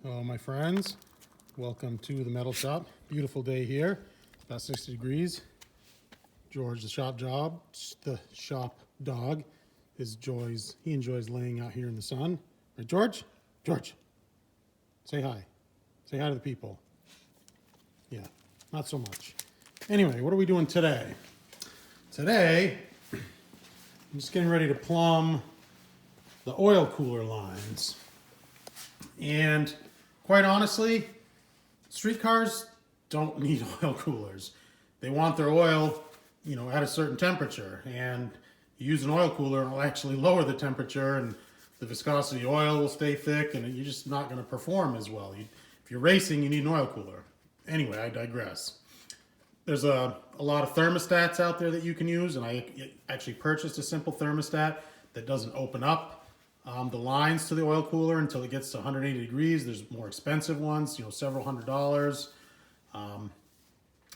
Hello my friends, welcome to the metal shop. Beautiful day here, about 60 degrees. George, the shop dog, he enjoys laying out here in the sun. Right, George? George, say hi. Say hi to the people. Yeah, not so much. Anyway, what are we doing today? Today, I'm just getting ready to plumb the oil cooler lines. And quite honestly, streetcars don't need oil coolers. They want their oil, at a certain temperature. And you use an oil cooler, it'll actually lower the temperature and the viscosity of the oil will stay thick and you're just not going to perform as well. If you're racing, you need an oil cooler. Anyway, I digress. There's a lot of thermostats out there that you can use, and I actually purchased a simple thermostat that doesn't open up the lines to the oil cooler until it gets to 180 degrees. There's more expensive ones, several $100s. I'm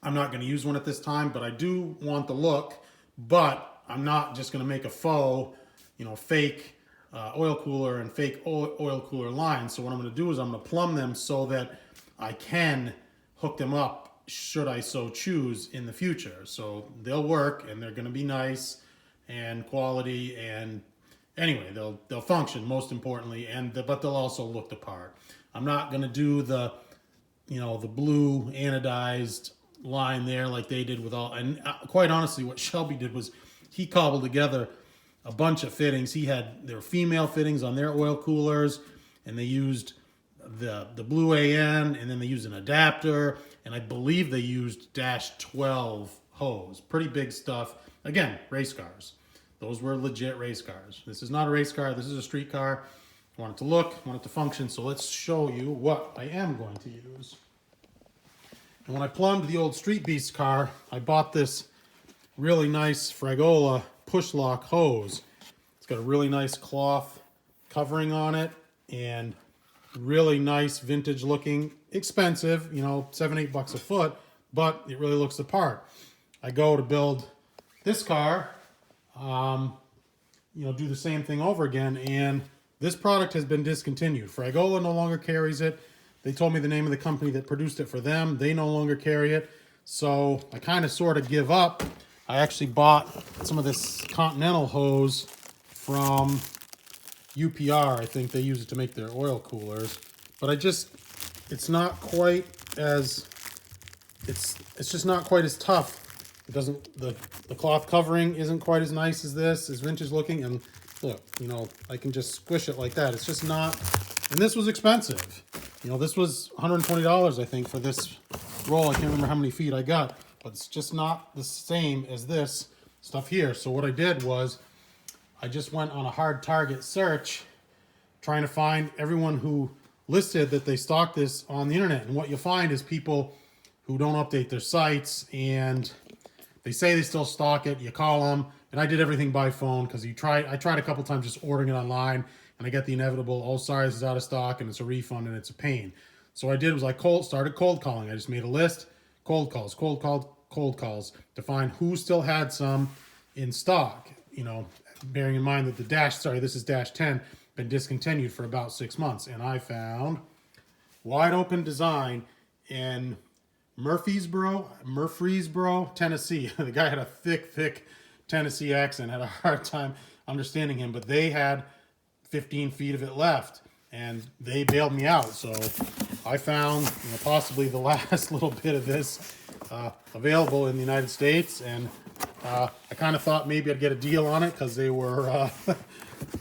not going to use one at this time, but I do want the look. But I'm not just going to make a faux, fake oil cooler and fake oil cooler lines. So what I'm going to do is I'm going to plumb them so that I can hook them up should I so choose in the future. So they'll work and they're going to be nice and quality, and anyway, they'll function most importantly, but they'll also look the part. I'm not going to do the the blue anodized line there like they did with all, and quite honestly what Shelby did was he cobbled together a bunch of fittings. There were female fittings on their oil coolers, and they used the blue AN, and then they used an adapter, and I believe they used -12 hose. Pretty big stuff. Again, race cars. Those were legit race cars. This is not a race car. This is a street car. I want it to look, I want it to function, so let's show you what I am going to use. And when I plumbed the old Street Beast car, I bought this really nice Fragola push lock hose. It's got a really nice cloth covering on it and really nice vintage looking, expensive, $7-8 a foot, but it really looks the part. I go to build this car, do the same thing over again, and this product has been discontinued. Fragola no longer carries it. They told me the name of the company that produced it for them. They no longer carry it. So I kind of sort of give up. I actually bought some of this Continental hose from UPR. I think they use it to make their oil coolers. But it's not quite as, it's just not quite as tough. It doesn't, the cloth covering isn't quite as nice as this, as vintage looking. And look, I can just squish it like that. It's just not, and this was expensive. This was $120, I think, for this roll. I can't remember how many feet I got, but it's just not the same as this stuff here. So what I did was I just went on a hard target search trying to find everyone who listed that they stock this on the internet. And what you'll find is people who don't update their sites, and they say they still stock it. You call them, and I did everything by phone because I tried a couple times just ordering it online, and I get the inevitable, oh, sorry, this is out of stock, and it's a refund, and it's a pain. So what I did was I started cold calling. I just made a list, cold calls to find who still had some in stock. Bearing in mind that this is -10, been discontinued for about 6 months, and I found Wide Open Design in Murfreesboro, Tennessee. The guy had a thick Tennessee accent, had a hard time understanding him, but they had 15 feet of it left, and they bailed me out. So I found possibly the last little bit of this available in the United States, and I kind of thought maybe I'd get a deal on it because they were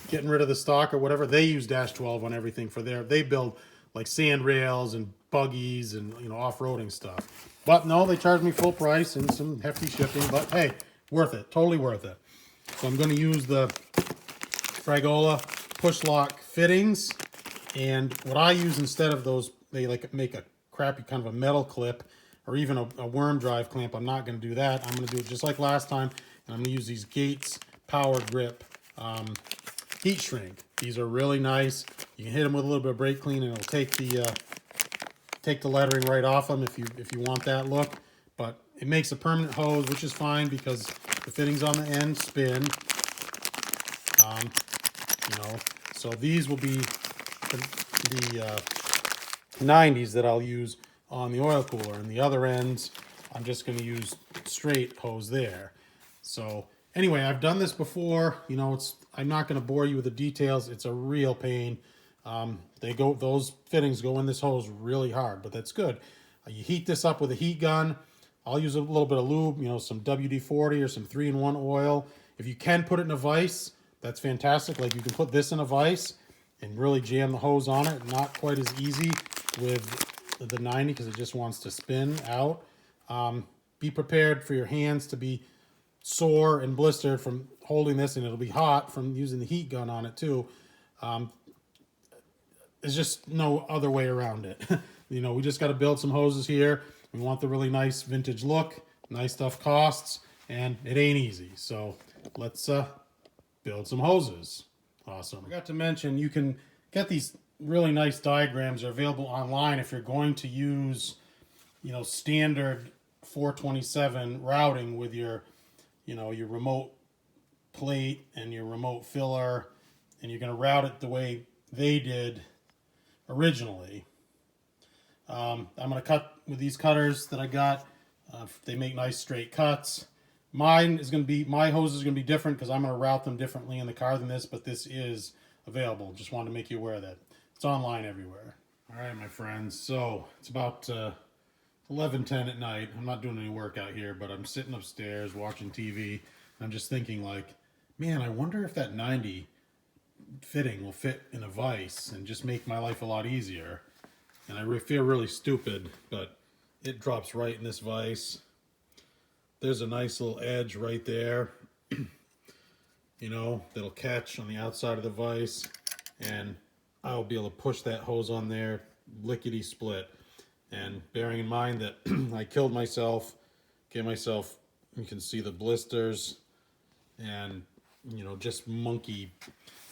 getting rid of the stock or whatever. They use -12 on everything they build like sand rails and buggies and off-roading stuff. But no, they charged me full price and some hefty shipping, but hey, worth it, totally worth it. So I'm going to use the Fragola push lock fittings, and what I use instead of those, they make a crappy kind of a metal clip or even a worm drive clamp. I'm not going to do that. I'm going to do it just like last time, and I'm going to use these Gates Power Grip heat shrink. These are really nice. You can hit them with a little bit of brake clean, and it'll take the lettering right off them if you want that look. But it makes a permanent hose, which is fine because the fittings on the end spin. So these will be the 90s that I'll use on the oil cooler, and the other ends I'm just going to use straight hose there. So anyway, I've done this before. You know, I'm not going to bore you with the details. It's a real pain. Those fittings go in this hose really hard, but that's good. You heat this up with a heat gun. I'll use a little bit of lube, you know, some WD-40 or some 3-in-1 oil. If you can put it in a vise, that's fantastic. Like, you can put this in a vise and really jam the hose on it. Not quite as easy with the 90 because it just wants to spin out. Be prepared for your hands to be sore and blistered from holding this, and it'll be hot from using the heat gun on it too. There's just no other way around it. You know, we just got to build some hoses here. We want the really nice vintage look. Nice stuff costs, and it ain't easy. So let's build some hoses. Awesome. I forgot to mention, you can get these really nice diagrams. They're available online if you're going to use, you know, standard 427 routing with your, you know, your remote plate and your remote filler, and you're going to route it the way they did originally. I'm going to cut with these cutters that I got. They make nice straight cuts. My hose is going to be different because I'm going to route them differently in the car than this, but this is available. Just wanted to make you aware of that. It's online everywhere. All right, my friends. So it's about 11:10 at night. I'm not doing any work out here, but I'm sitting upstairs watching TV. And I'm just thinking, like, man, I wonder if that 90 fitting will fit in a vise and just make my life a lot easier. And I feel really stupid, but it drops right in this vise. There's a nice little edge right there, you know, that'll catch on the outside of the vise, and I'll be able to push that hose on there, lickety split. And bearing in mind that I killed myself, you can see the blisters, and, you know, just monkey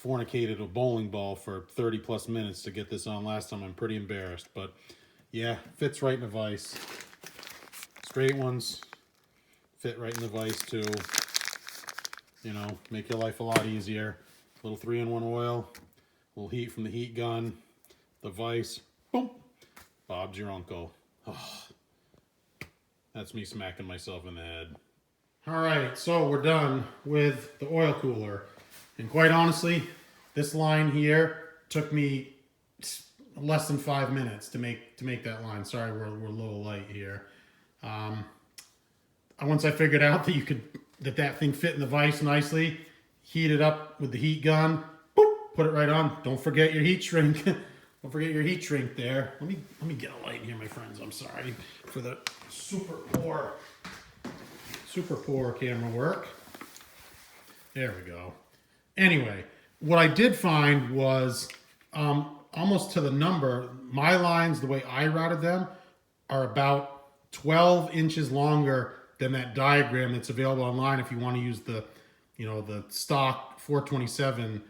fornicated a bowling ball for 30 plus minutes to get this on last time. I'm pretty embarrassed, but yeah, fits right in the vise. Straight ones fit right in the vise too. You know, make your life a lot easier. Little 3-in-1 oil, little heat from the heat gun, the vise, boom, Bob's your uncle. Oh, that's me smacking myself in the head. All right, so we're done with the oil cooler. And quite honestly, this line here took me less than 5 minutes to make that line. Sorry, we're a little light here. Once I figured out that that thing fit in the vise nicely, heat it up with the heat gun, boop, put it right on. Don't forget your heat shrink. Don't forget your heat shrink there. Let me get a light here, my friends. I'm sorry for the super poor camera work. There we go. Anyway, what I did find was almost to the number, my lines, the way I routed them, are about 12 inches longer than that diagram that's available online if you want to use the, you know, the stock 427,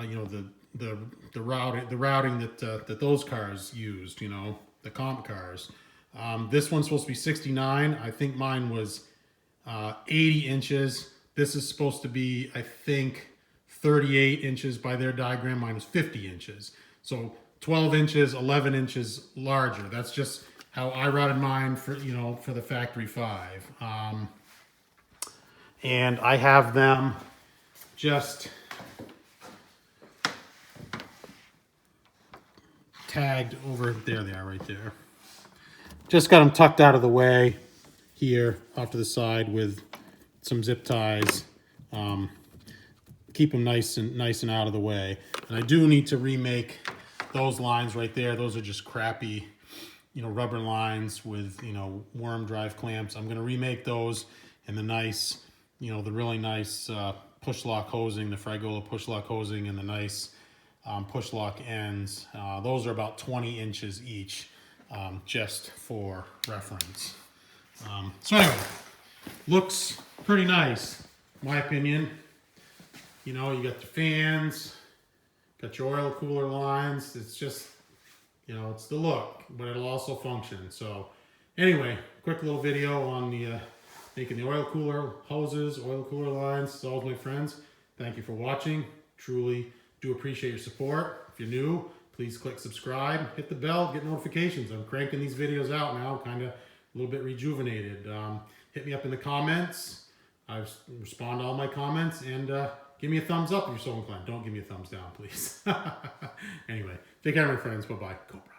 you know, the routing that those cars used, you know, the comp cars. This one's supposed to be 69. I think mine was 80 inches. This is supposed to be, I think, 38 inches by their diagram. Mine was 50 inches. So 12 inches, 11 inches larger. That's just how I routed mine for, you know, for the factory 5. And I have them just tagged over there. They are right there. Just got them tucked out of the way here off to the side with some zip ties. Keep them nice and out of the way. And I do need to remake those lines right there. Those are just crappy, you know, rubber lines with, you know, worm drive clamps. I'm going to remake those in the nice, you know, the really nice push lock hosing, the Fragola push lock hosing, and the nice push lock ends. Those are about 20 inches each, just for reference. So anyway, looks pretty nice, in my opinion. You know, you got the fans, got your oil cooler lines. It's just, you know, it's the look, but it'll also function. So anyway, quick little video on the making the oil cooler hoses, oil cooler lines. So all my friends, thank you for watching. Truly do appreciate your support. If you're new, Please click subscribe, hit the bell, get notifications. I'm cranking these videos out now, kind of a little bit rejuvenated. Hit me up in the comments. I respond to all my comments, and give me a thumbs up if you're so inclined. Don't give me a thumbs down, please. Anyway, take care, my friends. Bye-bye. Cobra.